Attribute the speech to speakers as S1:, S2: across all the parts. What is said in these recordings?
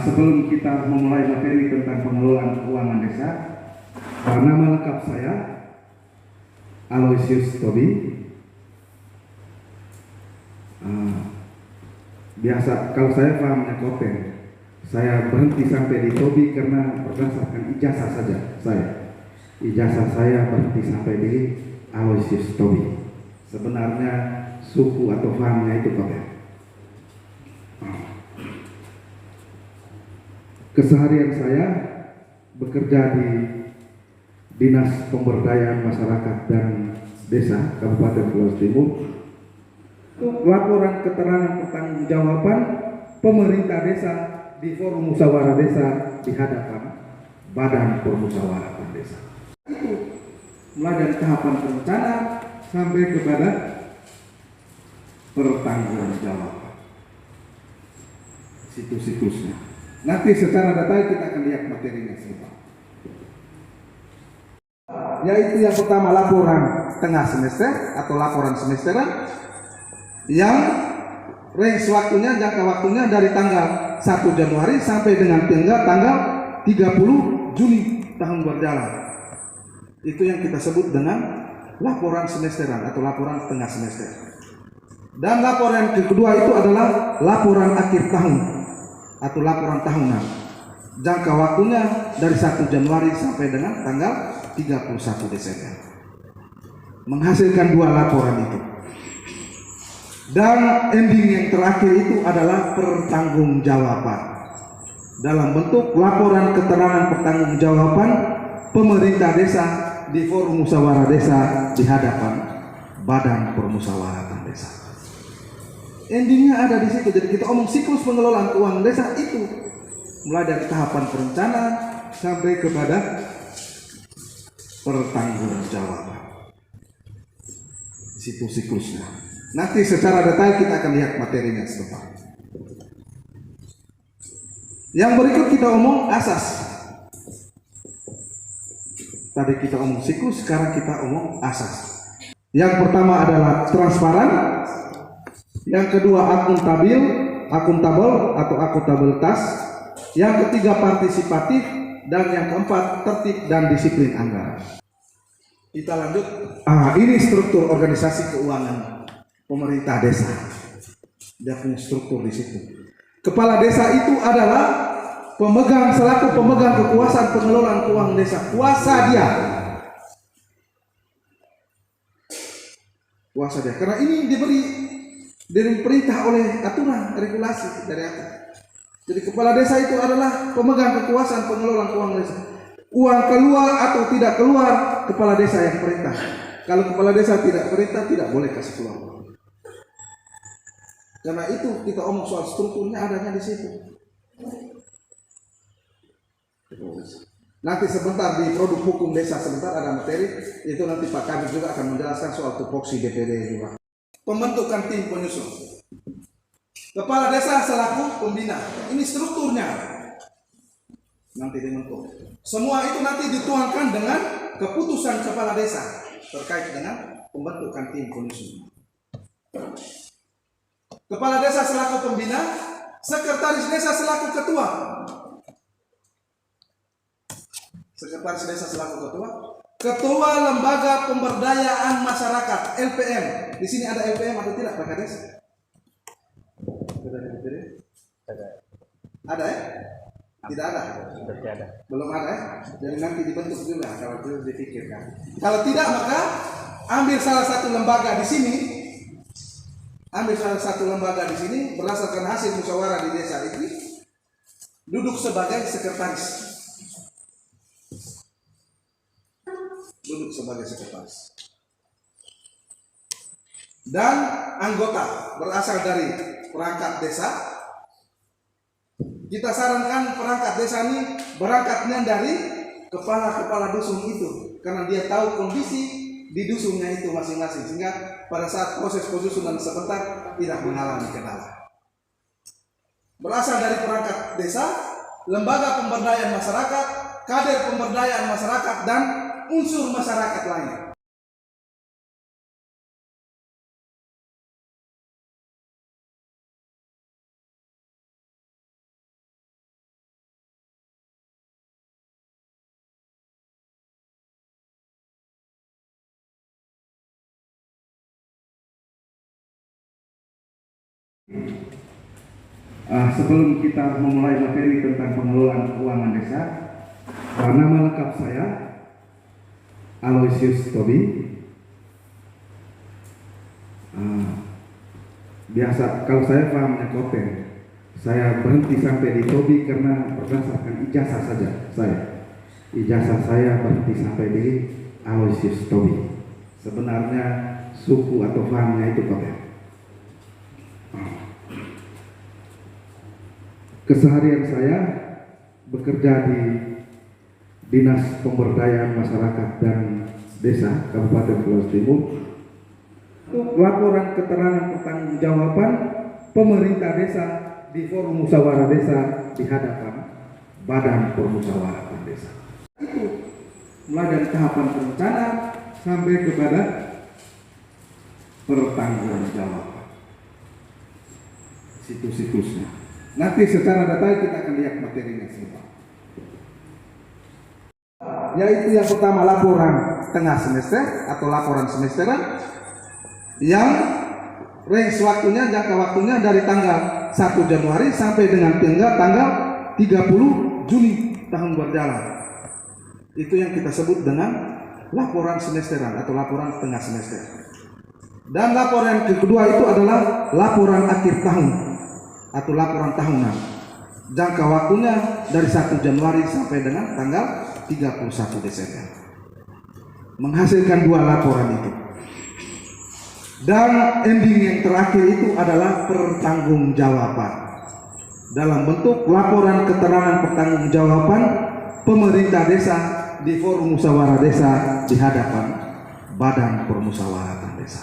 S1: Sebelum kita memulai materi tentang pengelolaan keuangan desa, nama lengkap saya Aloysius Tobi. Biasa kalau saya pahamnya Kopen, saya berhenti sampai di Tobi karena berdasarkan ijazah saja ijazah saya berhenti sampai di Aloysius Tobi. Sebenarnya suku atau fahamnya itu Kopen. Keseharian saya bekerja di Dinas Pemberdayaan Masyarakat dan Desa Kabupaten Flores Timur. Laporan keterangan pertanggungjawaban pemerintah desa di forum musyawarah desa di hadapan Badan Permusyawaratan Desa. Itu mulai dari tahapan perencanaan sampai kepada pertanggungjawaban. Situs-situsnya. Nanti secara detail kita akan lihat materinya semua. Yaitu yang pertama laporan tengah semester atau laporan semesteran yang range waktunya, jangka waktunya dari tanggal 1 Januari sampai dengan tanggal 30 Juni tahun berjalan. Itu yang kita sebut dengan laporan semesteran atau laporan tengah semester. Dan laporan kedua itu adalah laporan akhir tahun atau laporan tahunan. Jangka waktunya dari 1 Januari sampai dengan tanggal 31 Desember. Menghasilkan 2 laporan itu. Dan ending yang terakhir itu adalah pertanggungjawaban. Dalam bentuk laporan keterangan pertanggungjawaban pemerintah desa di forum musyawarah desa di hadapan Badan Permusyawaratan Desa. Endingnya ada di situ. Jadi kita omong siklus pengelolaan keuangan desa itu mulai dari tahapan perencanaan sampai kepada pertanggungjawaban. Siklusnya. Nanti secara detail kita akan lihat materinya sebentar. Yang berikut kita omong asas. Tadi kita omong siklus, sekarang kita omong asas. Yang pertama adalah transparan. Yang kedua akuntabel atau akuntabilitas. Yang ketiga partisipatif, dan yang keempat tertib dan disiplin anggaran. Kita lanjut. Ini struktur organisasi keuangan pemerintah desa. Dia punya struktur di situ. Kepala desa itu adalah selaku pemegang kekuasaan pengelolaan keuangan desa. Kuasa dia. Karena ini diberi perintah oleh aturan regulasi dari atas. Jadi kepala desa itu adalah pemegang kekuasaan pengelolaan keuangan desa. Uang keluar atau tidak keluar, kepala desa yang perintah. Kalau kepala desa tidak perintah, tidak boleh kasih keluar. Karena itu kita omong soal strukturnya adanya di situ. Nanti sebentar di produk hukum desa sebentar ada materi, itu nanti Pak Kabir juga akan menjelaskan soal tupoksi DPD juga. Pembentukan tim penyusun. Kepala desa selaku pembina. Ini strukturnya. Nanti dibentuk. Semua itu nanti dituangkan dengan keputusan kepala desa terkait dengan pembentukan tim penyusun. Kepala desa selaku pembina, sekretaris desa selaku ketua. Sekretaris desa selaku ketua. Ketua Lembaga Pemberdayaan Masyarakat (LPM). Di sini ada LPM atau tidak Pak Kades? Ada ya? Tidak ada. Belum ada ya? Jadi nanti dibentuk juga kalau itu dipikirkan. Kalau tidak maka ambil salah satu lembaga di sini. Berdasarkan hasil musyawarah di desa ini duduk sebagai sekretaris. Dan anggota berasal dari perangkat desa. Kita sarankan perangkat desa ini berangkatnya dari kepala dusun itu, karena dia tahu kondisi di dusunnya itu masing-masing, sehingga pada saat proses penyusunan sebentar tidak mengalami kendala. Berasal dari perangkat desa, lembaga pemberdayaan masyarakat, kader pemberdayaan masyarakat, dan unsur masyarakat lain. Sebelum kita memulai materi tentang pengelolaan keuangan desa, nama lengkap saya Aloysius Tobi. Biasa kalau saya pahamnya Kopen, saya berhenti sampai di Tobi karena berdasarkan ijazah saja ijazah saya berhenti sampai di Aloysius Tobi. Sebenarnya suku atau fahamnya itu Kopen. Keseharian saya bekerja di Dinas Pemberdayaan Masyarakat dan Desa Kabupaten Flores Timur. Laporan keterangan pertanggungjawaban pemerintah desa di forum musyawarah desa di hadapan Badan Permusyawaratan Desa. Itu mulai dari tahapan perencanaan sampai kepada pertanggungjawaban. Situs-situsnya. Nanti secara detail kita akan lihat materinya semua. Yaitu yang pertama laporan tengah semester atau laporan semesteran yang range waktunya, jangka waktunya dari tanggal 1 Januari sampai dengan tanggal 30 Juni tahun berjalan. Itu yang kita sebut dengan laporan semesteran atau laporan tengah semester. Dan laporan kedua itu adalah laporan akhir tahun atau laporan tahunan. Jangka waktunya dari 1 Januari sampai dengan tanggal 31 Desember. Menghasilkan 2 laporan itu. Dan ending yang terakhir itu adalah pertanggungjawaban. Dalam bentuk laporan keterangan pertanggungjawaban pemerintah desa di forum musyawarah desa di hadapan Badan Permusyawaratan Desa.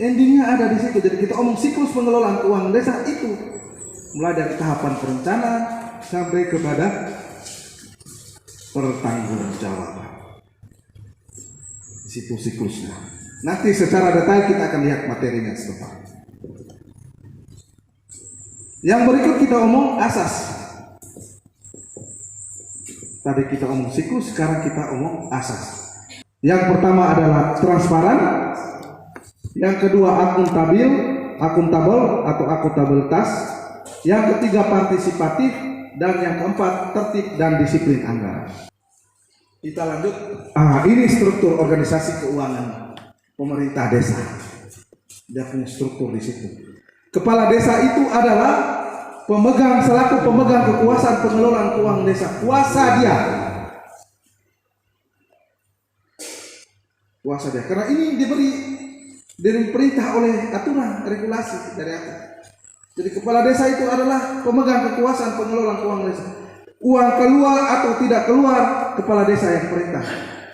S1: Endingnya ada di situ. Jadi kita omong siklus pengelolaan keuangan desa itu mulai dari tahapan perencanaan sampai kepada pertanggungjawaban. Siklusnya. Nanti secara detail kita akan lihat materinya sebentar. Yang berikut kita omong asas. Tadi kita omong siklus, sekarang kita omong asas. Yang pertama adalah transparan. Yang kedua akuntabel atau akuntabilitas. Yang ketiga partisipatif, dan yang keempat tertib dan disiplin anggaran. Kita lanjut. Ini struktur organisasi keuangan pemerintah desa. Dia punya struktur di situ. Kepala desa itu adalah selaku pemegang kekuasaan pengelolaan keuangan desa. Kuasa dia. Karena ini diberi perintah oleh aturan regulasi dari atas. Jadi kepala desa itu adalah pemegang kekuasaan pengelolaan keuangan desa. Uang keluar atau tidak keluar, kepala desa yang perintah.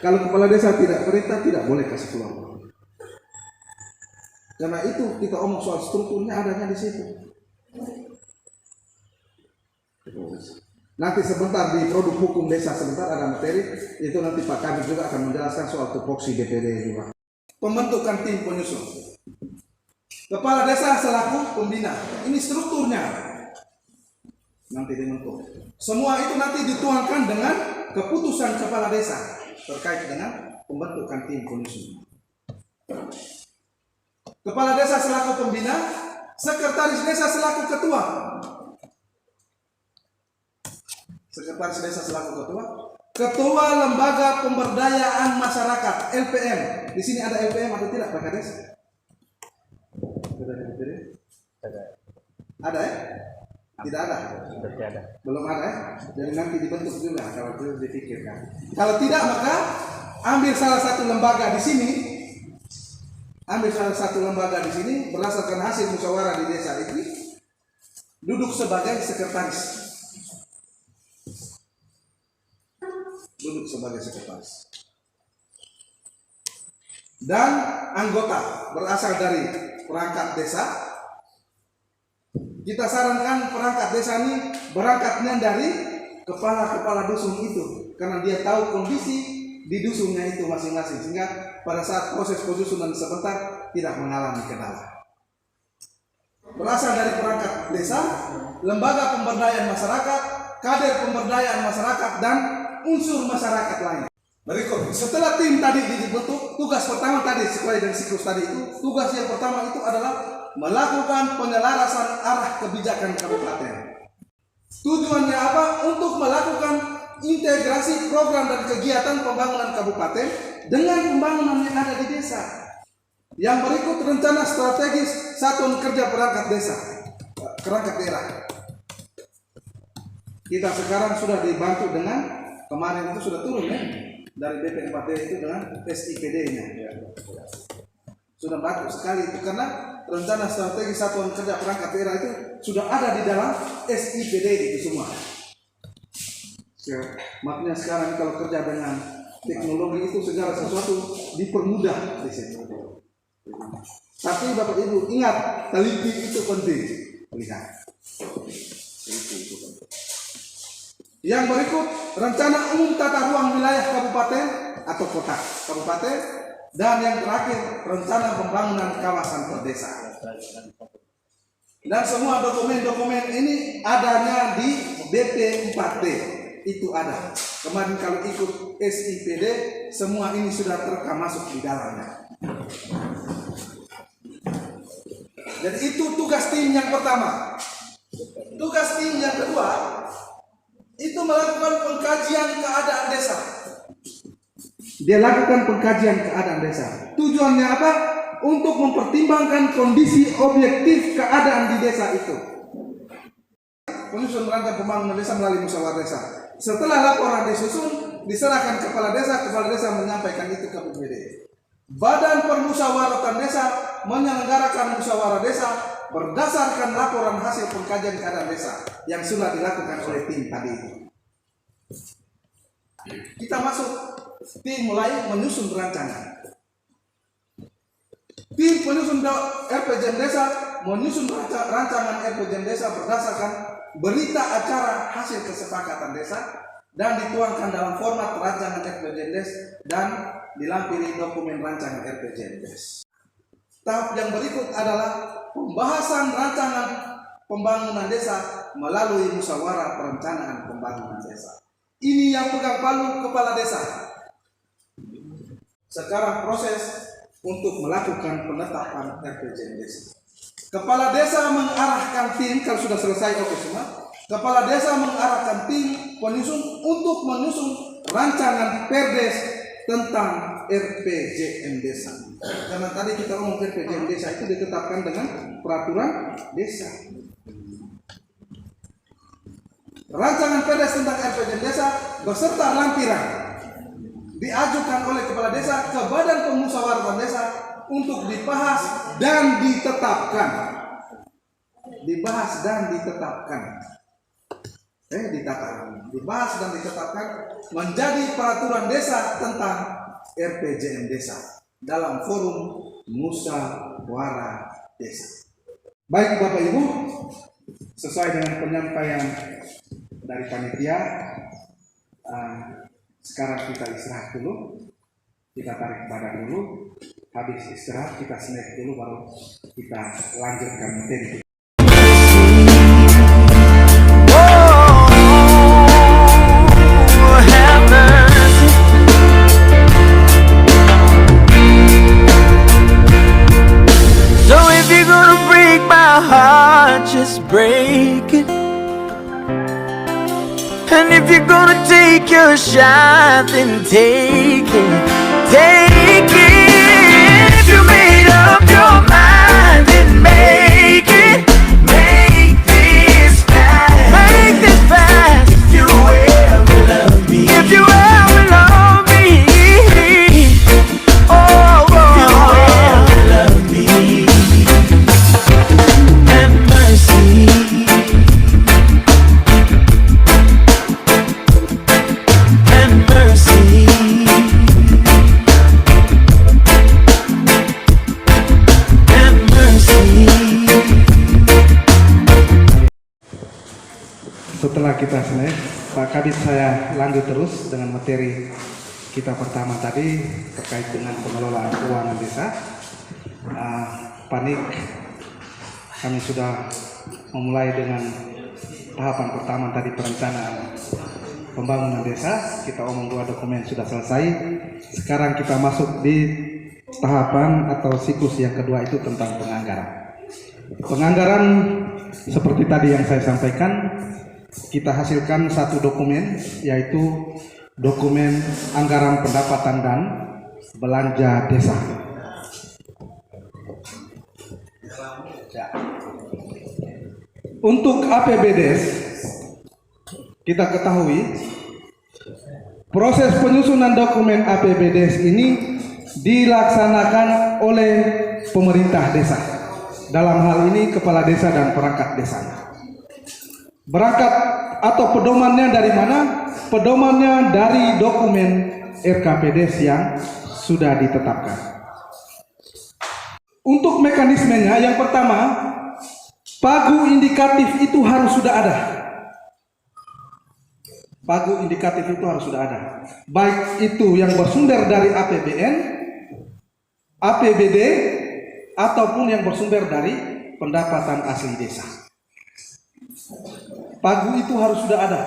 S1: Kalau kepala desa tidak perintah, tidak boleh kasih keluar. Karena itu kita omong soal strukturnya adanya di situ. Nanti sebentar di produk hukum desa sebentar ada materi, itu nanti Pak Kabit juga akan menjelaskan soal tupoksi DPD juga. Pembentukan tim penyusun. Kepala desa selaku pembina. Ini strukturnya. Nanti dibentuk. Semua itu nanti dituangkan dengan keputusan kepala desa terkait dengan pembentukan tim penyusun. Kepala desa selaku pembina, sekretaris desa selaku ketua. Sekretaris desa selaku ketua. Ketua Lembaga Pemberdayaan Masyarakat (LPM). Di sini ada LPM atau tidak, Pak Kades? Ada ya? Tidak ada. Belum ada ya? Jadi nanti dibentuk juga kalau perlu dipikirkan. Kalau tidak maka ambil salah satu lembaga di sini. Berdasarkan hasil musyawarah di desa ini, duduk sebagai sekretaris. Dan anggota berasal dari perangkat desa. Kita sarankan perangkat desa ini berangkatnya dari kepala-kepala dusun itu, karena dia tahu kondisi di dusunnya itu masing-masing, sehingga pada saat proses penyusunan sebentar tidak mengalami kendala. Berasal dari perangkat desa, lembaga pemberdayaan masyarakat, kader pemberdayaan masyarakat, dan unsur masyarakat lain. Berikut, setelah tim tadi dibentuk, tugas pertama tadi sesuai dengan siklus tadi itu, tugas yang pertama itu adalah melakukan penyelarasan arah kebijakan kabupaten. Tujuannya apa? Untuk melakukan integrasi program dan kegiatan pembangunan kabupaten dengan pembangunan yang ada di desa. Yang berikut rencana strategis satuan kerja perangkat desa, perangkat daerah. Kita sekarang sudah dibantu dengan, kemarin itu sudah turun ya, dari BP4D itu dengan SIPD-nya. Sudah bagus sekali itu, karena rencana strategi satuan kerja perangkat daerah itu sudah ada di dalam SIPD itu semua. Makanya sekarang kalau kerja dengan teknologi itu segala sesuatu dipermudah di situ. Tapi Bapak Ibu ingat, teliti itu penting. Lihat. Yang berikut rencana umum tata ruang wilayah kabupaten atau kota kabupaten, dan yang terakhir rencana pembangunan kawasan perdesaan. Dan semua dokumen-dokumen ini adanya di BP4D. Itu ada. Kemarin kalau ikut SIPD, semua ini sudah terekam masuk di dalamnya. Jadi itu tugas tim yang pertama. Tugas tim yang kedua itu melakukan pengkajian keadaan desa. Dia lakukan pengkajian keadaan desa. Tujuannya apa? Untuk mempertimbangkan kondisi objektif keadaan di desa itu. Penyusun rancang pembangunan desa melalui musyawarah desa. Setelah laporan disusun, diserahkan kepala desa menyampaikan itu ke BPD. Badan Permusyawaratan Desa menyelenggarakan musyawarah desa berdasarkan laporan hasil pengkajian keadaan desa yang sudah dilakukan oleh tim tadi itu. Kita masuk, tim mulai menyusun rancangan. Tim penyusun RPJM Desa menyusun rancangan RPJM Desa berdasarkan berita acara hasil kesepakatan desa dan dituangkan dalam format rancangan RPJM Desa dan dilampiri dokumen rancangan RPJM Desa. Tahap yang berikut adalah pembahasan rancangan pembangunan desa melalui musyawarah perencanaan pembangunan desa. Ini yang pegang palu kepala desa. Sekarang proses untuk melakukan penetapan RPJM Desa. Kepala desa mengarahkan tim, kalau sudah selesai oke semua. Kepala desa mengarahkan tim penyusun untuk menyusun rancangan Perdes tentang RPJM Desa. Karena tadi kita ngomong RPJM Desa itu ditetapkan dengan peraturan desa. Rancangan Perdes tentang RPJM Desa beserta lampiran diajukan oleh kepala desa ke Badan Permusyawaratan Desa untuk dibahas dan ditetapkan. Dibahas dan ditetapkan. Dibahas dan ditetapkan menjadi peraturan desa tentang RPJM Desa dalam forum musyawarah desa. Baik Bapak Ibu, sesuai dengan penyampaian dari panitia, sekarang kita istirahat dulu, kita tarik badan dulu, habis istirahat kita snack dulu, baru kita lanjutkan materi.
S2: Just break it. And if you're gonna take your shot, then take it. Take it. If you made up your mind, then make it. Make this fast. Make this fast. If you ever love me. If you ever love me. Oh, if you ever love me.
S1: Setelah kita selesai, Pak Kadit, saya lanjut terus dengan materi kita pertama tadi terkait dengan pengelolaan keuangan desa. Panik, kami sudah memulai dengan tahapan pertama tadi perencanaan pembangunan desa. Kita omong 2 dokumen sudah selesai. Sekarang kita masuk di tahapan atau siklus yang kedua, itu tentang penganggaran. Penganggaran seperti tadi yang saya sampaikan, kita hasilkan satu dokumen, yaitu dokumen anggaran pendapatan dan belanja desa. Untuk APBDes, kita ketahui proses penyusunan dokumen APBDes ini dilaksanakan oleh pemerintah desa. Dalam hal ini kepala desa dan perangkat desanya. Berangkat atau pedomannya dari mana? Pedomannya dari dokumen RKPDes yang sudah ditetapkan. Untuk mekanismenya, yang pertama, pagu indikatif itu harus sudah ada. Pagu indikatif itu harus sudah ada. Baik itu yang bersumber dari APBN, APBD, ataupun yang bersumber dari pendapatan asli desa. Pagu itu harus sudah ada.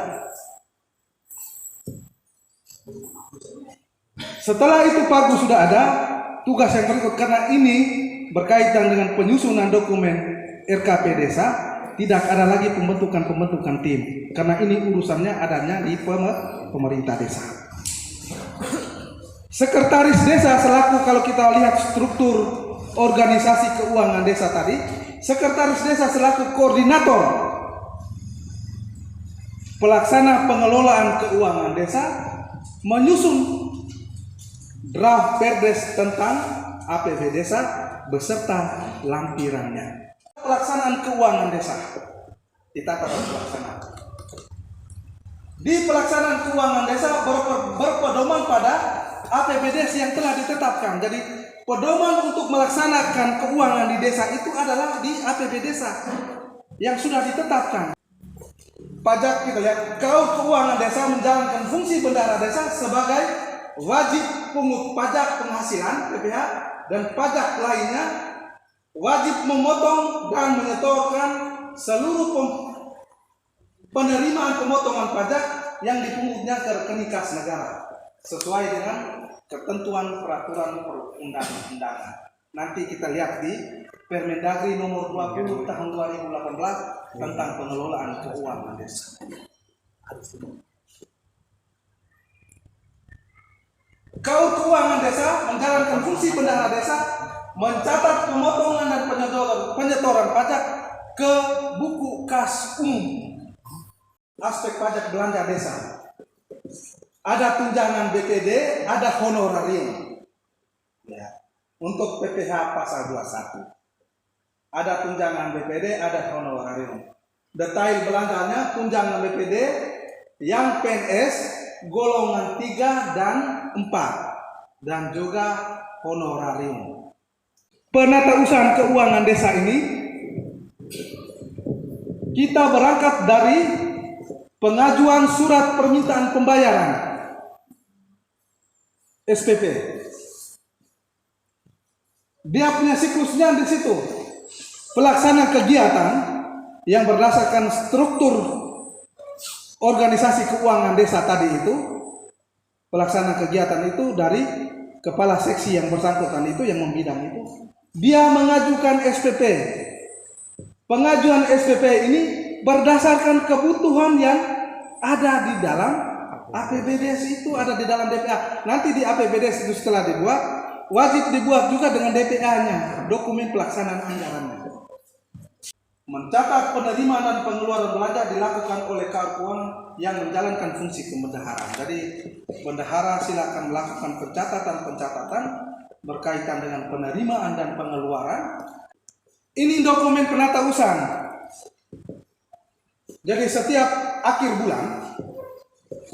S1: Setelah itu pagu sudah ada, tugas yang berikut, karena ini berkaitan dengan penyusunan dokumen RKP desa, tidak ada lagi pembentukan tim, karena ini urusannya adanya di pemerintah desa. Sekretaris desa selaku, kalau kita lihat struktur organisasi keuangan desa tadi, sekretaris desa selaku koordinator pelaksana pengelolaan keuangan desa menyusun draft perdes tentang APB desa beserta lampirannya. Pelaksanaan keuangan desa kita harus pelaksanaan. Di pelaksanaan keuangan desa berpedoman pada APBDes yang telah ditetapkan. Jadi pedoman untuk melaksanakan keuangan di desa itu adalah di APB desa yang sudah ditetapkan. Pajak, kita lihat, keuangan desa menjalankan fungsi bendahara desa sebagai wajib pungut pajak penghasilan PPH dan pajak lainnya, wajib memotong dan menyetorkan seluruh penerimaan pemotongan pajak yang dipungutnya ke rekening kas negara sesuai dengan ketentuan peraturan perundang-undangan. Nanti kita lihat di Permendagri nomor 20 tahun 2018 tentang pengelolaan keuangan desa. Keuangan desa menjalankan fungsi bendahara desa, mencatat pemotongan dan penyetoran pajak ke buku kas umum. Aspek pajak belanja desa. Ada tunjangan BPD, ada honorarium. Ya. Untuk PPH pasal 21. Ada tunjangan BPD, ada honorarium. Detail belanjanya, tunjangan BPD yang PNS golongan 3 dan 4 dan juga honorarium. Penatausahaan keuangan desa ini kita berangkat dari pengajuan surat permintaan pembayaran SPP. Dia punya siklusnya di situ. Pelaksana kegiatan yang berdasarkan struktur organisasi keuangan desa tadi itu, pelaksana kegiatan itu dari kepala seksi yang bersangkutan itu, yang membidang itu, dia mengajukan SPP. Pengajuan SPP ini berdasarkan kebutuhan yang ada di dalam APBDes itu, ada di dalam DPA. Nanti di APBDes itu setelah dibuat, wajib dibuat juga dengan DPA-nya, dokumen pelaksanaan anggarannya. Mencatat penerimaan dan pengeluaran belanja dilakukan oleh keuangan yang menjalankan fungsi kebendaharaan. Jadi bendahara silakan melakukan pencatatan berkaitan dengan penerimaan dan pengeluaran. Ini dokumen penatausahaan. Jadi setiap akhir bulan,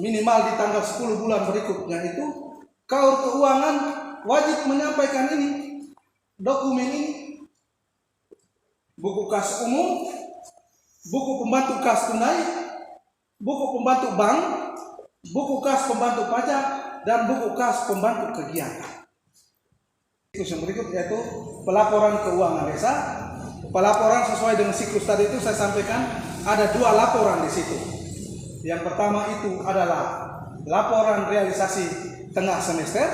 S1: minimal di tanggal 10 bulan berikutnya itu, keuangan wajib menyampaikan ini, dokumen ini, buku kas umum, buku pembantu kas tunai, buku pembantu bank, buku kas pembantu pajak, dan buku kas pembantu kegiatan. Siklus yang berikut yaitu pelaporan keuangan desa. Pelaporan sesuai dengan siklus tadi itu saya sampaikan ada 2 laporan di situ. Yang pertama itu adalah laporan realisasi tengah semester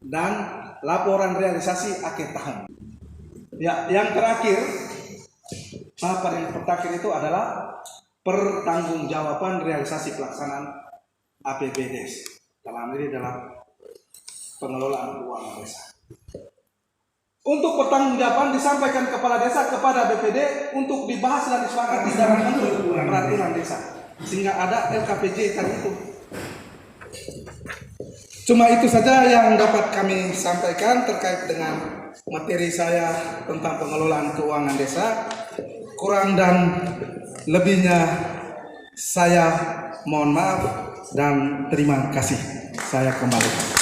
S1: dan laporan realisasi akhir tahun. Ya, yang terakhir, tahapan yang terakhir itu adalah pertanggungjawaban realisasi pelaksanaan APBD. Dalam ini dalam pengelolaan keuangan desa. Untuk pertanggungjawaban disampaikan kepala desa kepada BPD untuk dibahas dan disepakati dalam bentuk peraturan desa, sehingga ada LKPJ tadi itu. Cuma itu saja yang dapat kami sampaikan terkait dengan materi saya tentang pengelolaan keuangan desa. Kurang dan lebihnya saya mohon maaf dan terima kasih. Saya kembali.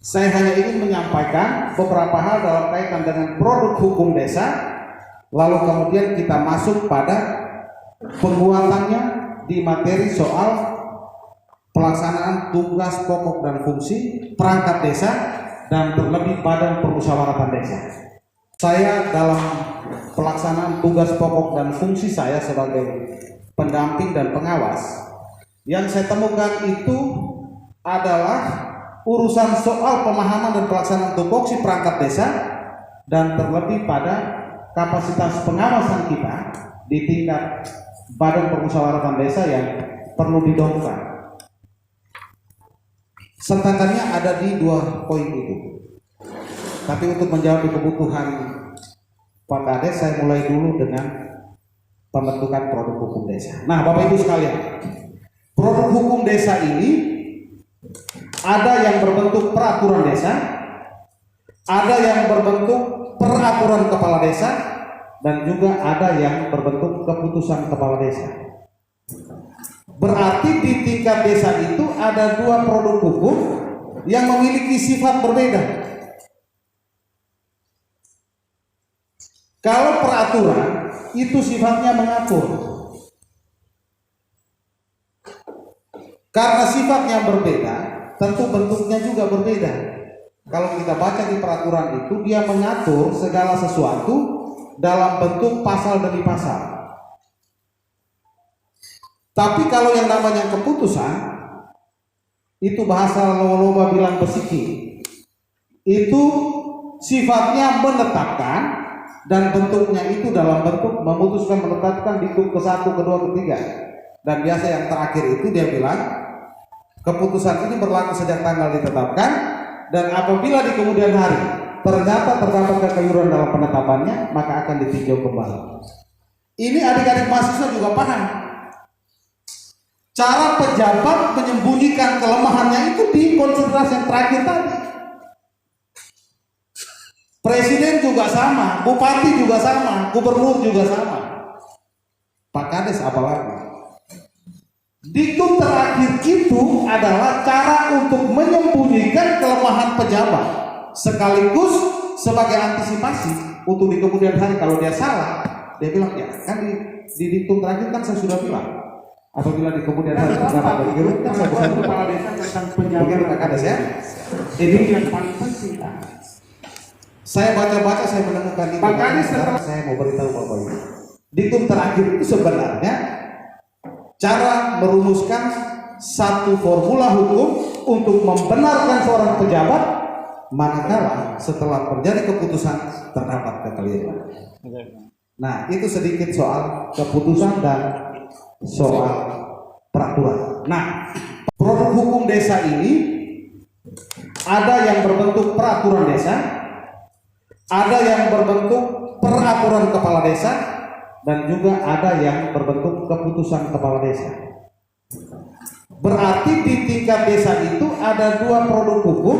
S3: Saya hanya ingin menyampaikan beberapa hal dalam kaitan dengan produk hukum desa, lalu kemudian kita masuk pada penguatannya di materi soal pelaksanaan tugas pokok dan fungsi perangkat desa dan terlebih badan permusyawaratan desa. Saya dalam pelaksanaan tugas pokok dan fungsi saya sebagai pendamping dan pengawas, yang saya temukan itu adalah urusan soal pemahaman dan pelaksanaan tupoksi perangkat desa dan terlebih pada kapasitas pengawasan kita di tingkat badan permusyawaratan desa yang perlu didongkrak. Sentakannya ada di 2 poin itu. Tapi untuk menjawab kebutuhan Pak Kades, saya mulai dulu dengan pembentukan produk hukum desa. Nah, Bapak Ibu sekalian, produk hukum desa ini ada yang berbentuk peraturan desa, ada yang berbentuk peraturan kepala desa, dan juga ada yang berbentuk keputusan kepala desa. Berarti di tingkat desa itu ada 2 produk hukum yang memiliki sifat berbeda. Kalau peraturan itu sifatnya mengatur, karena sifatnya berbeda, tentu bentuknya juga berbeda. Kalau kita baca di peraturan itu, dia mengatur segala sesuatu dalam bentuk pasal demi pasal. Tapi kalau yang namanya keputusan, itu bahasa loba bilang besiki, itu sifatnya menetapkan dan bentuknya itu dalam bentuk memutuskan, menetapkan di ke-1, ke-2, ke-3. Dan biasa yang terakhir itu dia bilang keputusan ini berlaku sejak tanggal ditetapkan, dan apabila di kemudian hari ternyata terdapat kekeliruan dalam penetapannya, maka akan ditinjau kembali. Ini adik-adik mahasiswa juga paham. Cara pejabat menyembunyikan kelemahannya itu di konsentrasi yang terakhir tadi. Presiden juga sama, bupati juga sama, gubernur juga sama. Pak Kades apalagi. Diktum terakhir itu adalah cara untuk menyembunyikan kelemahan pejabat, sekaligus sebagai antisipasi untuk di kemudian hari kalau dia salah, dia bilang ya kan di diktum terakhir kan saya sudah bilang, apabila di kemudian hari terdapat kekeliruan, kan saya bisa kepala desa tentang penjabat. Pak Kades ya, ini yang paling penting. Saya baca-baca, saya menemukan ini. Pak Kades, saya mau beritahu Bapak Ibu, diktum terakhir itu sebenarnya cara merumuskan satu formula hukum untuk membenarkan seorang pejabat manakala setelah terjadi keputusan terdapat kekeliruan. Nah, itu sedikit soal keputusan dan soal peraturan. Nah, produk hukum desa ini ada yang berbentuk peraturan desa, ada yang berbentuk peraturan kepala desa, dan juga ada yang berbentuk keputusan kepala desa. Berarti di tingkat desa itu ada 2 produk hukum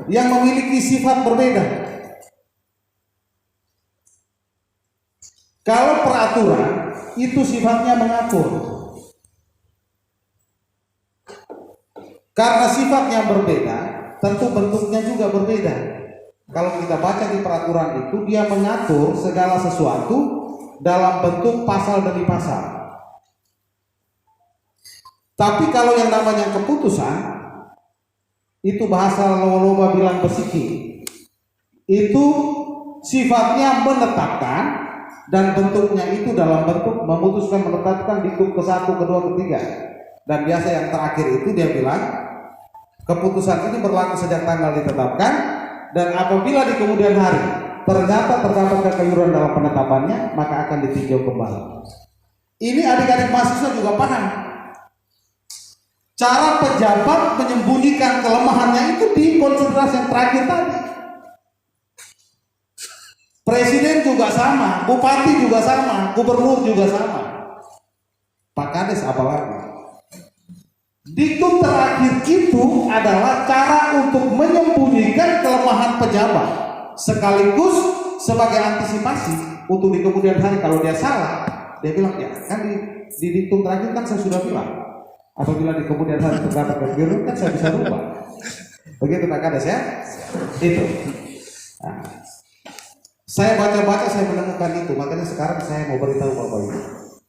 S3: yang memiliki sifat berbeda. Kalau peraturan itu sifatnya mengatur, karena sifatnya berbeda, tentu bentuknya juga berbeda. Kalau kita baca di peraturan itu, dia mengatur segala sesuatu dalam bentuk pasal demi pasal. Tapi kalau yang namanya keputusan, itu bahasa loba bilang besiki, itu sifatnya menetapkan dan bentuknya itu dalam bentuk memutuskan, menetapkan di ke-1, ke-2, ke-3. Dan biasa yang terakhir itu dia bilang keputusan ini berlaku sejak tanggal ditetapkan, Dan apabila di kemudian hari ternyata terdapat kekeliruan dalam penetapannya, maka akan ditinjau kembali. Ini adik-adik mahasiswa juga paham. Cara pejabat menyembunyikan kelemahannya itu di konsentrasi yang terakhir tadi. Presiden juga sama, bupati juga sama, gubernur juga sama. Pak Kades apalagi. Diktum terakhir itu adalah cara untuk menyembunyikan kelemahan pejabat, sekaligus sebagai antisipasi untuk di kemudian hari kalau dia salah, dia bilang ya kan di diktum terakhir kan saya sudah bilang, apabila di kemudian hari terdapat kekeliruan kan saya bisa rubah. Begitu Pak Kades ya, itu. Nah, saya baca-baca saya menemukan itu, makanya sekarang saya mau beritahu Bapak Ibu.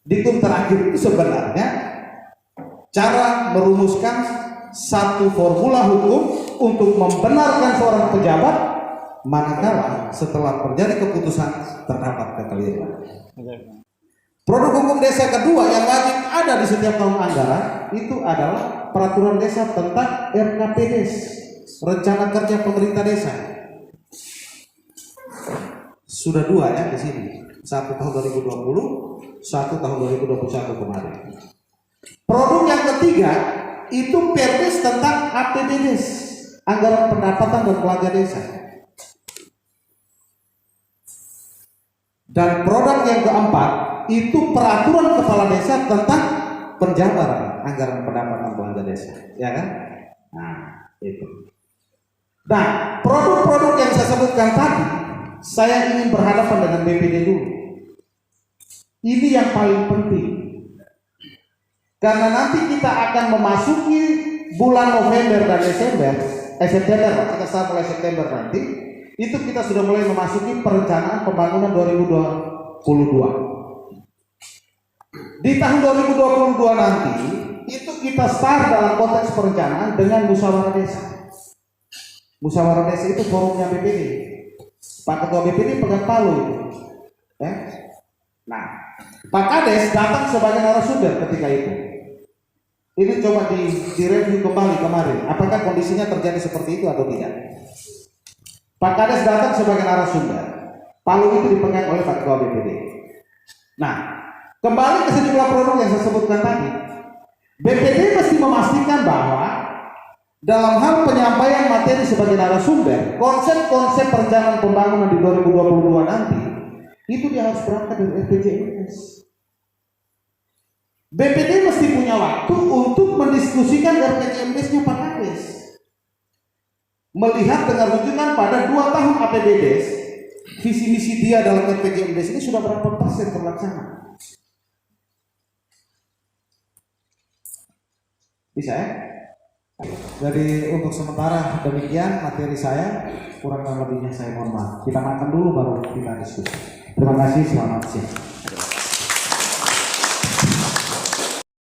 S3: Diktum terakhir itu sebenarnya cara merumuskan satu formula hukum untuk membenarkan seorang pejabat manakala setelah terjadi keputusan terdapat kekeliruan. Produk hukum desa kedua yang wajib ada di setiap tahun anggaran itu adalah peraturan desa tentang RKPDes, rencana kerja pemerintah desa. Sudah dua ya di sini, satu tahun 2020, satu tahun 2021 kemarin. Produk yang ketiga itu Perdes tentang APBDes, anggaran pendapatan dan belanja desa. Dan produk yang keempat itu peraturan kepala desa tentang penjabaran anggaran pendapatan belanja desa, ya kan? Nah, itu. Nah, produk-produk yang saya sebutkan tadi, saya ingin berhadapan dengan BPD dulu. Ini yang paling penting. Karena nanti kita akan memasuki bulan November dan Desember, September, kita start mulai September nanti, itu kita sudah mulai memasuki perencanaan pembangunan 2022. Di tahun 2022 nanti, itu kita start dalam konteks perencanaan dengan musyawarah desa. Musyawarah desa itu forumnya BPD. Pak Ketua BPD pegang palu itu. Ya? Nah, Pak Kades datang sebagai narasumber ketika itu. Ini coba direview kembali kemarin. Apakah kondisinya terjadi seperti itu atau tidak? Pak Kades datang sebagai narasumber. Palu itu dipegang oleh Pak Ketua BPD. Nah, kembali ke sejumlah produk yang saya sebutkan tadi. BPD mesti memastikan bahwa dalam hal penyampaian materi sebagai narasumber, konsep-konsep perencanaan pembangunan di 2022 nanti, itu dia harus berangkat dari RPJMD. BPD mesti punya waktu untuk mendiskusikan RPJMD-nya Pak Kades. Melihat dengan rujukan pada 2 tahun APBDes, visi misi dia dalam RPJMD ini sudah berapa persen terlaksana? Bisa ya? Jadi untuk sementara demikian materi saya, kurang lebihnya saya mohon maaf. Kita makan dulu baru kita diskusi. Terima kasih, selamat siang.